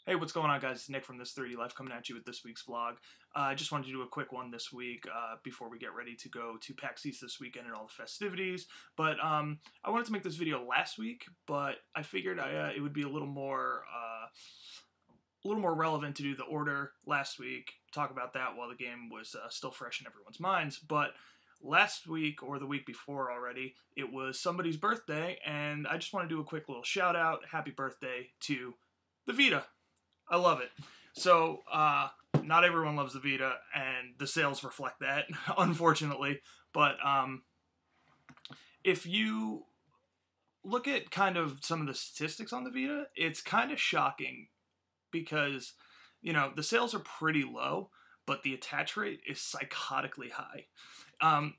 Hey, what's going on, guys? It's Nick from This 3D Life coming at you with this week's vlog. I just wanted to do a quick one this week before we get ready to go to PAX East this weekend and all the festivities. But I wanted to make this video last week, but I figured it would be a little more relevant to do the order last week, talk about that while the game was still fresh in everyone's minds. But last week, or the week before already, it was somebody's birthday, and I just want to do a quick little shout out. Happy birthday to the Vita. I love it. So, not everyone loves the Vita, and the sales reflect that, unfortunately. But if you look at kind of some of the statistics on the Vita, it's kind of shocking because, you know, the sales are pretty low, but the attach rate is psychotically high.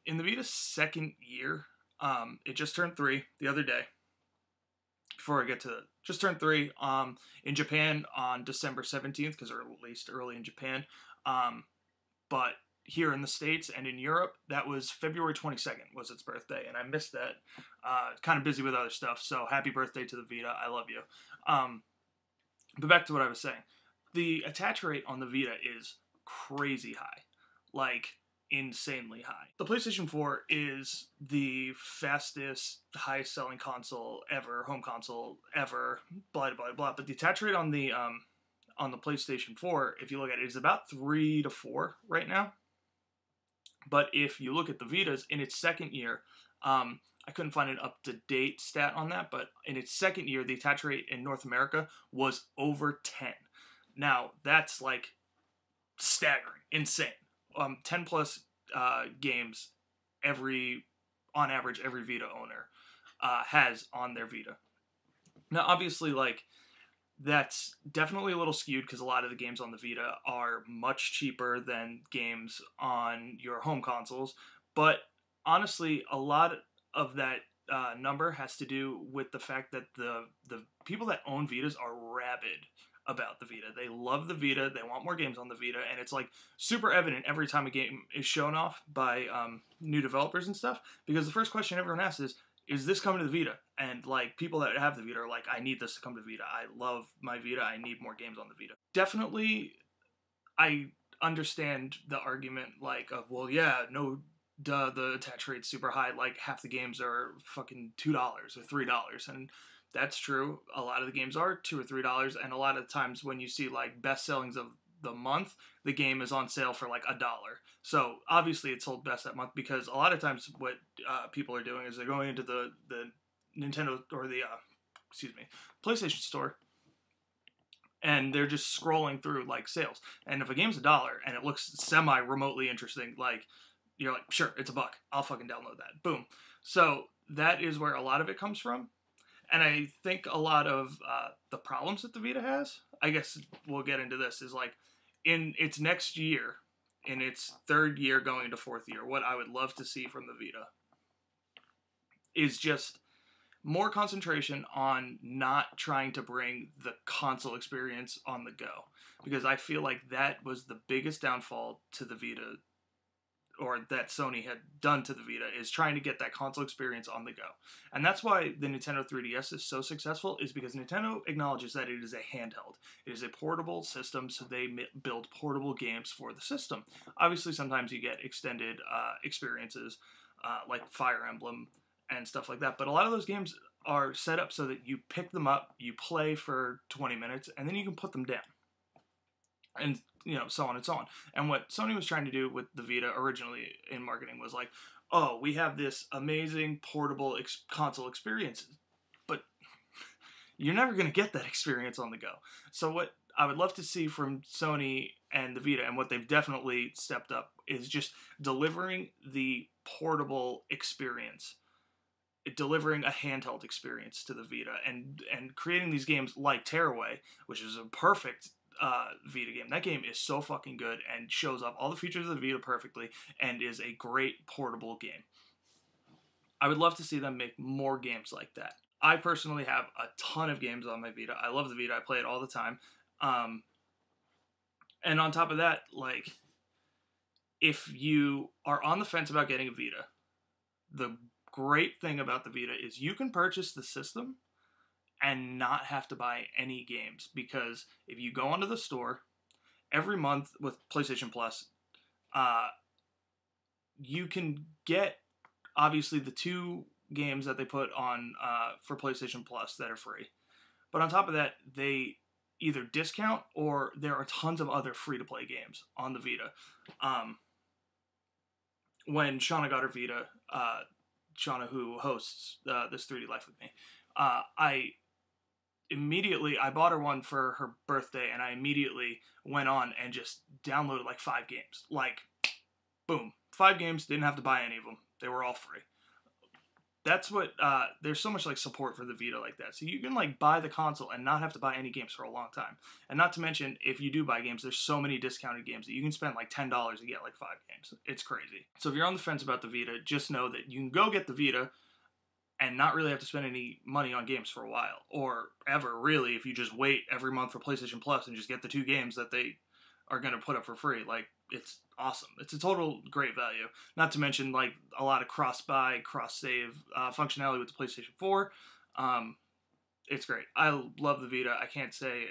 In the Vita's second year, it just turned 3 the other day. Before I get to it, just turned 3 in Japan on December 17th, because they're released early in Japan. But here in the States and in Europe, that was February 22nd was its birthday, and I missed that. Kind of busy with other stuff, so happy birthday to the Vita. I love you. But back to what I was saying. The attach rate on the Vita is crazy high. Like, insanely high. The PlayStation 4 is the fastest, highest selling console ever, home console ever, blah blah blah. But the attach rate on the PlayStation 4, if you look at it, is about 3 to 4 right now. But if you look at the Vita's in its second year, I couldn't find an up-to-date stat on that, but in its second year, the attach rate in North America was over 10. Now, that's like staggering, insane. 10 plus games on average every Vita owner has on their Vita. Now, obviously, like, that's definitely a little skewed because a lot of the games on the Vita are much cheaper than games on your home consoles, but honestly, a lot of that number has to do with the fact that the people that own Vitas are rabid about the Vita. They love the Vita, they want more games on the Vita, and it's like super evident every time a game is shown off by new developers and stuff, because the first question everyone asks is this coming to the Vita? And like, people that have the Vita are like, I need this to come to Vita. I love my Vita, I need more games on the Vita. Definitely, I understand the argument like of, well, yeah, no, duh, the attach rate's super high, like half the games are fucking $2 or $3, and that's true. A lot of the games are $2 or $3, and a lot of times when you see like best sellings of the month, the game is on sale for like $1. So obviously it sold best that month, because a lot of times what people are doing is they're going into the Nintendo or the PlayStation store, and they're just scrolling through like sales. And if a game's $1 and it looks semi-remotely interesting, like, you're like, sure, it's $1. I'll fucking download that. Boom. So that is where a lot of it comes from. And I think a lot of the problems that the Vita has, I guess we'll get into this, is like in its next year, in its third year going into fourth year, what I would love to see from the Vita is just more concentration on not trying to bring the console experience on the go. Because I feel like that was the biggest downfall to the Vita, or that Sony had done to the Vita, is trying to get that console experience on the go. And that's why the Nintendo 3DS is so successful, is because Nintendo acknowledges that it is a handheld. It is a portable system, so they build portable games for the system. Obviously, sometimes you get extended experiences, like Fire Emblem and stuff like that, but a lot of those games are set up so that you pick them up, you play for 20 minutes, and then you can put them down. And, you know, so on and so on. And what Sony was trying to do with the Vita originally in marketing was like, oh, we have this amazing portable console experience, but you're never going to get that experience on the go. So what I would love to see from Sony and the Vita, and what they've definitely stepped up, is just delivering the portable experience, delivering a handheld experience to the Vita, and creating these games like Tearaway, which is a perfect Vita game. That game is so fucking good and shows off all the features of the Vita perfectly, and is a great portable game. I would love to see them make more games like that. I personally have a ton of games on my Vita. I love the Vita. I play it all the time. And on top of that, like, if you are on the fence about getting a Vita, the great thing about the Vita is you can purchase the system and not have to buy any games, because if you go onto the store every month with PlayStation Plus, you can get obviously the 2 games that they put on for PlayStation Plus that are free. But on top of that, they either discount or there are tons of other free-to-play games on the Vita. When Shauna got her Vita, Shauna, who hosts this 3D Life with me, I bought her one for her birthday, and I immediately went on and just downloaded like 5 games. Like, boom, 5 games, didn't have to buy any of them. They were all free. That's what, there's so much like support for the Vita like that. So you can like buy the console and not have to buy any games for a long time. And not to mention, if you do buy games, there's so many discounted games that you can spend like $10 to get like 5 games. It's crazy. So if you're on the fence about the Vita, just know that you can go get the Vita and not really have to spend any money on games for a while. Or ever, really, if you just wait every month for PlayStation Plus and just get the 2 games that they are going to put up for free. Like, it's awesome. It's a total great value. Not to mention, like, a lot of cross-buy, cross-save functionality with the PlayStation 4. It's great. I love the Vita. I can't say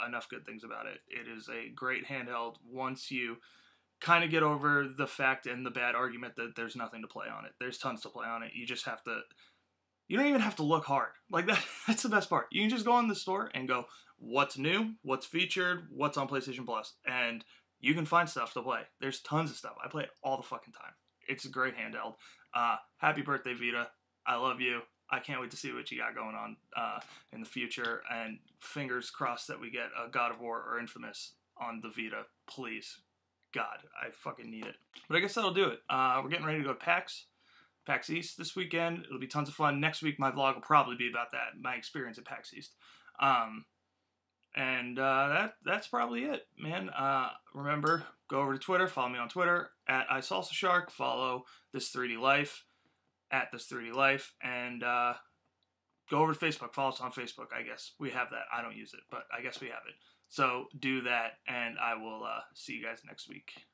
enough good things about it. It is a great handheld once you kind of get over the fact and the bad argument that there's nothing to play on it. There's tons to play on it. You just have to... You don't even have to look hard. Like, that's the best part. You can just go in the store and go, what's new, what's featured, what's on PlayStation Plus, and you can find stuff to play. There's tons of stuff. I play it all the fucking time. It's a great handheld. Happy birthday, Vita. I love you. I can't wait to see what you got going on in the future, and fingers crossed that we get a God of War or Infamous on the Vita. Please. God, I fucking need it. But I guess that'll do it. We're getting ready to go to PAX East this weekend. It'll be tons of fun. Next week, my vlog will probably be about that, my experience at PAX East. That's probably it, man. Remember, go over to Twitter, follow me on Twitter, at iSalsaShark, follow This 3D Life, at This 3D Life, and go over to Facebook, follow us on Facebook, I guess. We have that. I don't use it, but I guess we have it. So do that, and I will see you guys next week.